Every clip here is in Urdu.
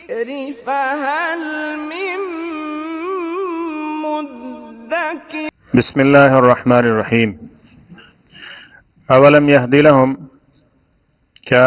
فهل من مدکر۔ بسم اللہ الرحمن الرحیم۔ اولم یہدی لہم، کیا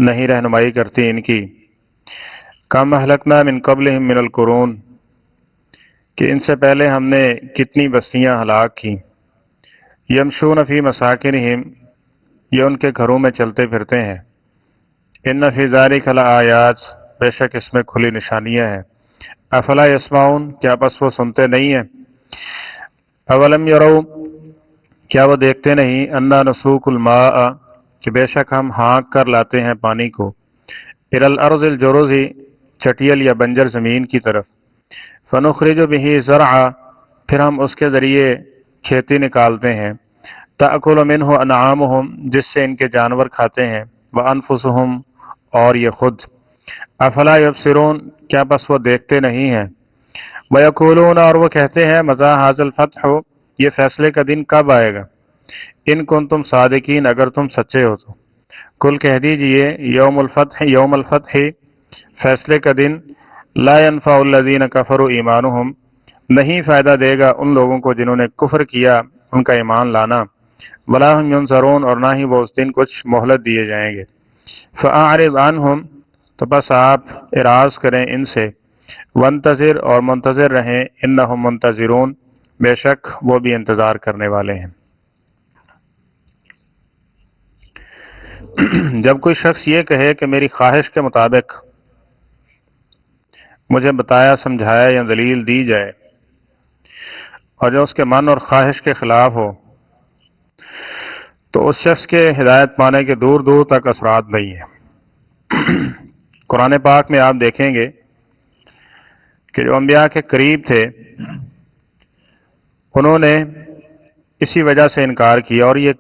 نہیں رہنمائی کرتی ان کی، کم اہلکنا من قبلہم من القرون، کہ ان سے پہلے ہم نے کتنی بستیاں ہلاک کی، یمشون فی مساکنہم، یہ ان کے گھروں میں چلتے پھرتے ہیں، ان فی ذالک لآیات، بے شک اس میں کھلی نشانیاں ہیں، افلا یسمعون، کیا پس وہ سنتے نہیں ہیں، اولم یرو، کیا وہ دیکھتے نہیں، انا نسوق الماء، کہ بے شک ہم ہانک کر لاتے ہیں پانی کو، الی الارض الجرز، چٹیل یا بنجر زمین کی طرف، فنخرج به زرعا، پھر ہم اس کے ذریعے کھیتی نکالتے ہیں، تأکل منہ انعامہم، جس سے ان کے جانور کھاتے ہیں، وانفسہم، اور یہ خود، افلا یبصرون، کیا بس وہ دیکھتے نہیں ہیں، ویقولون، اور وہ کہتے ہیں، متی ھذا الفتح، یہ فیصلے کا دن کب آئے گا، ان کنتم صادقین، اگر تم سچے ہو تو، کل کہہ دیجئے، یوم الفتح، فیصلے کا دن، لا ينفع الذین کفروا ایمانہم، نہیں فائدہ دے گا ان لوگوں کو جنہوں نے کفر کیا ان کا ایمان لانا، ولا هم ینظرون، اور نہ ہی وہ اس دن کچھ مہلت دیے جائیں گے، فاعرض عنہم، تو بس آپ اعراض کریں ان سے، وانتظر، اور منتظر رہیں، انہم منتظرون، بے شک وہ بھی انتظار کرنے والے ہیں۔ جب کوئی شخص یہ کہے کہ میری خواہش کے مطابق مجھے بتایا سمجھایا یا دلیل دی جائے، اور جو اس کے من اور خواہش کے خلاف ہو، تو اس شخص کے ہدایت پانے کے دور دور تک اثرات نہیں ہیں۔ قرآن پاک میں آپ دیکھیں گے کہ جو انبیاء کے قریب تھے انہوں نے اسی وجہ سے انکار کیا، اور یہ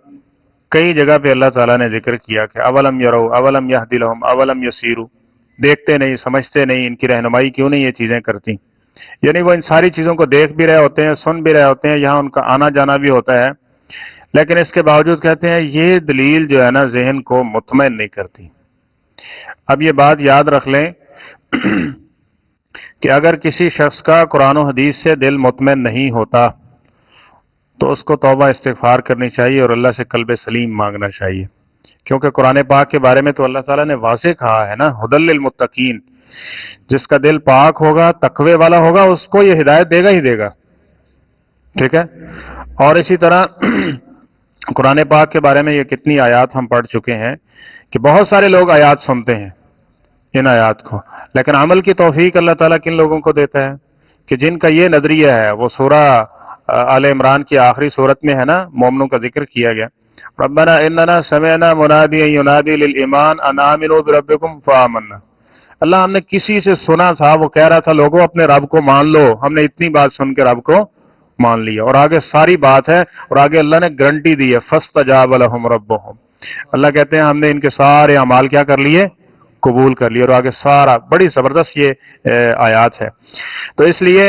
کئی جگہ پہ اللہ تعالیٰ نے ذکر کیا کہ اولم یرو، اولم یہدی لہم، اولم یسیرو، دیکھتے نہیں، سمجھتے نہیں، ان کی رہنمائی کیوں نہیں یہ چیزیں کرتی، یعنی وہ ان ساری چیزوں کو دیکھ بھی رہے ہوتے ہیں، سن بھی رہے ہوتے ہیں، یہاں ان کا آنا جانا بھی ہوتا ہے، لیکن اس کے باوجود کہتے ہیں یہ دلیل جو ہے نا ذہن کو مطمئن نہیں کرتی۔ اب یہ بات یاد رکھ لیں کہ اگر کسی شخص کا قرآن و حدیث سے دل مطمئن نہیں ہوتا تو اس کو توبہ استغفار کرنی چاہیے اور اللہ سے قلب سلیم مانگنا چاہیے، کیونکہ قرآن پاک کے بارے میں تو اللہ تعالیٰ نے واضح کہا ہے نا، ھدی للمتقین، جس کا دل پاک ہوگا، تقوی والا ہوگا، اس کو یہ ہدایت دے گا ہی دے گا، ٹھیک ہے۔ اور اسی طرح قرآن پاک کے بارے میں یہ کتنی آیات ہم پڑھ چکے ہیں کہ بہت سارے لوگ آیات سنتے ہیں ان آیات کو، لیکن عمل کی توفیق اللہ تعالیٰ کن لوگوں کو دیتا ہے کہ جن کا یہ نظریہ ہے۔ وہ سورہ آل عمران کی آخری صورت میں ہے نا، مومنوں کا ذکر کیا گیا، ربنا اننا سمعنا منادیا ینادی للایمان ان آمنوا بربکم فآمنا، اللہ ہم نے کسی سے سنا تھا وہ کہہ رہا تھا لوگوں اپنے رب کو مان لو، ہم نے اتنی بات سن کے رب کو مان لیا، اور آگے ساری بات ہے، اور آگے اللہ نے گارنٹی دی ہے، فاستجاب لهم ربهم، اللہ کہتے ہیں ہم نے ان کے سارے اعمال کیا کر لیے، قبول کر لیے، اور آگے سارا بڑی زبردست یہ آیات ہے۔ تو اس لیے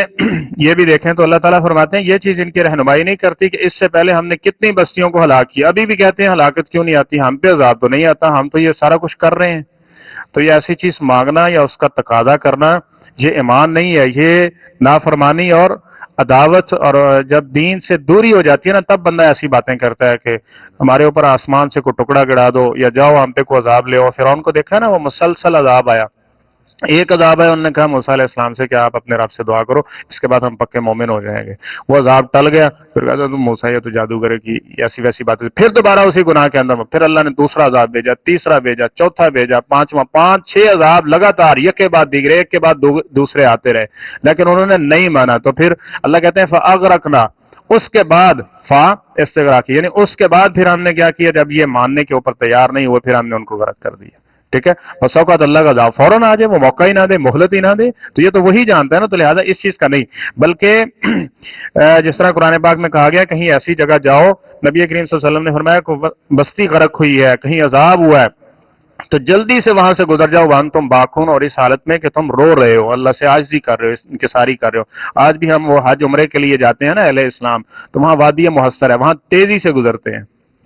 یہ بھی دیکھیں تو اللہ تعالیٰ فرماتے ہیں یہ چیز ان کی رہنمائی نہیں کرتی کہ اس سے پہلے ہم نے کتنی بستیوں کو ہلاک کیا، ابھی بھی کہتے ہیں ہلاکت کیوں نہیں آتی، ہم پہ عذاب تو نہیں آتا، ہم تو یہ سارا کچھ کر رہے ہیں۔ تو یہ ایسی چیز مانگنا یا اس کا تقاضا کرنا یہ ایمان نہیں ہے، یہ نافرمانی اور عداوت، اور جب دین سے دوری ہو جاتی ہے نا تب بندہ ایسی باتیں کرتا ہے کہ ہمارے اوپر آسمان سے کوئی ٹکڑا گڑا دو یا جاؤ ہم پہ کو عذاب لے آؤ۔ فرعون کو دیکھا نا، وہ مسلسل عذاب آیا، ایک عذاب ہے، انہوں نے کہا موسیٰ علیہ السلام سے کہ آپ اپنے رب سے دعا کرو اس کے بعد ہم پکے مومن ہو جائیں گے، وہ عذاب ٹل گیا، پھر کہا تم موسیٰ یہ تو جادوگر کی ایسی ویسی باتیں، پھر دوبارہ اسی گناہ کے اندر، پھر اللہ نے دوسرا عذاب بھیجا، تیسرا بھیجا، چوتھا بھیجا، پانچواں، 5-6 عذاب لگاتار یک کے بعد دیگرے، ایک کے بعد دوسرے آتے رہے، لیکن انہوں نے نہیں مانا، تو پھر اللہ کہتے ہیں فَأَغْرَقْنَا، اس کے بعد استغراق، یعنی اس کے بعد پھر ہم نے کیا کیا، جب یہ ماننے کے اوپر تیار نہیں ہوئے پھر ہم نے ان کو غرق کر دیا، ٹھیک ہے۔ بس اوقات اللہ کا عذاب فوراً آ جائے، وہ موقع ہی نہ دے، مہلت ہی نہ دے، تو یہ تو وہی جانتا ہے نا، تو لہٰذا اس چیز کا نہیں، بلکہ جس طرح قرآن پاک میں کہا گیا کہیں ایسی جگہ جاؤ، نبی کریم صلی اللہ علیہ وسلم نے فرمایا کہ بستی غرق ہوئی ہے، کہیں عذاب ہوا ہے تو جلدی سے وہاں سے گزر جاؤ، وہاں تم باکون، اور اس حالت میں کہ تم رو رہے ہو، اللہ سے عاجزی کر رہے ہو، انکساری کر رہے ہو۔ آج بھی ہم وہ حج عمرے کے لیے جاتے ہیں نا اہل اسلام، تو وہاں وادی محصر ہے، وہاں تیزی سے گزرتے ہیں،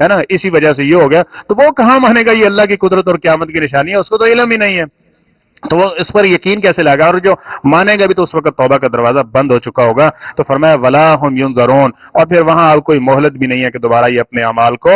ہے نا, اسی وجہ سے یہ ہو گیا. تو وہ کہاں مانے گا یہ اللہ کی قدرت اور قیامت کی نشانی ہے, اس کو تو علم ہی نہیں ہے, تو وہ اس پر یقین کیسے لائے گا؟ اور جو مانے گا بھی تو اس وقت توبہ کا دروازہ بند ہو چکا ہوگا. تو فرمایا ولا ہم ینظرون, اور پھر وہاں کوئی مہلت بھی نہیں ہے کہ دوبارہ یہ اپنے اعمال کو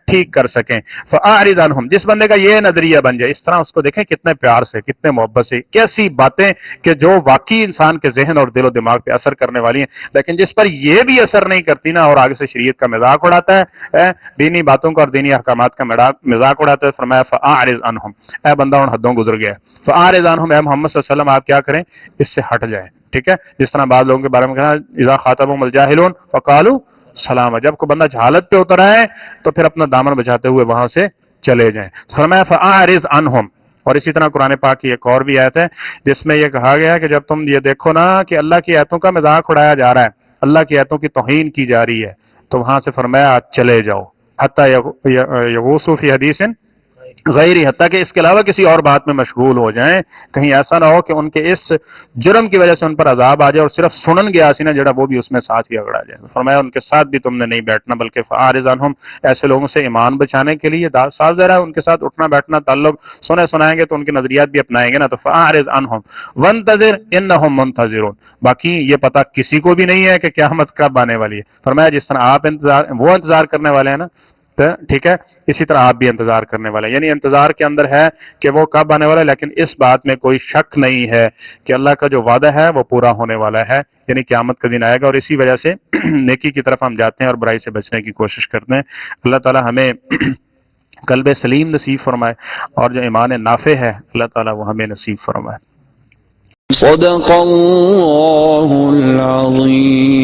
ٹھیک کر سکیں. فاعرض عنہم, جس بندے کا یہ نظریہ بن جائے, اس طرح اس کو دیکھیں کتنے پیار سے, کتنے محبت سے, کیسی باتیں کہ جو واقعی انسان کے ذہن اور دل و دماغ پہ اثر کرنے والی ہیں, لیکن جس پر یہ بھی اثر نہیں کرتی نا, اور آگے سے شریعت کا مذاق اڑاتا ہے, دینی باتوں کا اور دینی احکامات کا مذاق اڑاتا ہے. فرمایا فاعرض عنہم, اے بندہ ان حدوں گزر گیا. فاعرض عنہم, اے محمد صلی اللہ علیہ وسلم آپ کیا کریں, اس سے ہٹ جائیں. ٹھیک ہے, جس طرح بعض لوگوں کے بارے میں کہا اذا خاطبهم الجاهلون فقالوا سلاما, جب کوئی بندہ جہالت پہ اتر آئے تو پھر اپنا دامن بچاتے ہوئے وہاں سے چلے جائیں. فرمایا فاعرض عنہم. اور اسی طرح قرآن پاک کی ایک اور بھی آیت ہے جس میں یہ کہا گیا کہ جب تم یہ دیکھو نا کہ اللہ کی آیتوں کا مذاق اڑایا جا رہا ہے, اللہ کی آیتوں کی توہین کی جا رہی ہے, تو وہاں سے فرمایا چلے جاؤ. حتی یغوصوا فی حدیث غیری, حتیٰ کہ اس کے علاوہ کسی اور بات میں مشغول ہو جائیں, کہیں ایسا نہ ہو کہ ان کے اس جرم کی وجہ سے ان پر عذاب آ جائے اور صرف سنن گیا سی نا جڑا وہ بھی اس میں ساتھ ہی اگڑا جائے. فرمایا ان کے ساتھ بھی تم نے نہیں بیٹھنا, بلکہ فاعرض عنہم, ایسے لوگوں سے ایمان بچانے کے لیے صاف ظاہر ہے ان کے ساتھ اٹھنا بیٹھنا تعلق سنائیں گے تو ان کے نظریات بھی اپنائیں گے نا. تو فاعرض عنہم وانتظر انہم منتظرون, باقی یہ پتہ کسی کو بھی نہیں ہے کہ قیامت کب آنے والی ہے. فرمایا جس طرح آپ وہ انتظار کرنے والے ہیں نا, ٹھیک ہے, اسی طرح آپ بھی انتظار کرنے والے ہیں. یعنی انتظار کے اندر ہے کہ وہ کب آنے والا ہے, لیکن اس بات میں کوئی شک نہیں ہے کہ اللہ کا جو وعدہ ہے وہ پورا ہونے والا ہے, یعنی قیامت کا دن آئے گا. اور اسی وجہ سے نیکی کی طرف ہم جاتے ہیں اور برائی سے بچنے کی کوشش کرتے ہیں. اللہ تعالی ہمیں قلب سلیم نصیب فرمائے, اور جو ایمان نافع ہے اللہ تعالی وہ ہمیں نصیب فرمائے. صدق اللہ العظیم.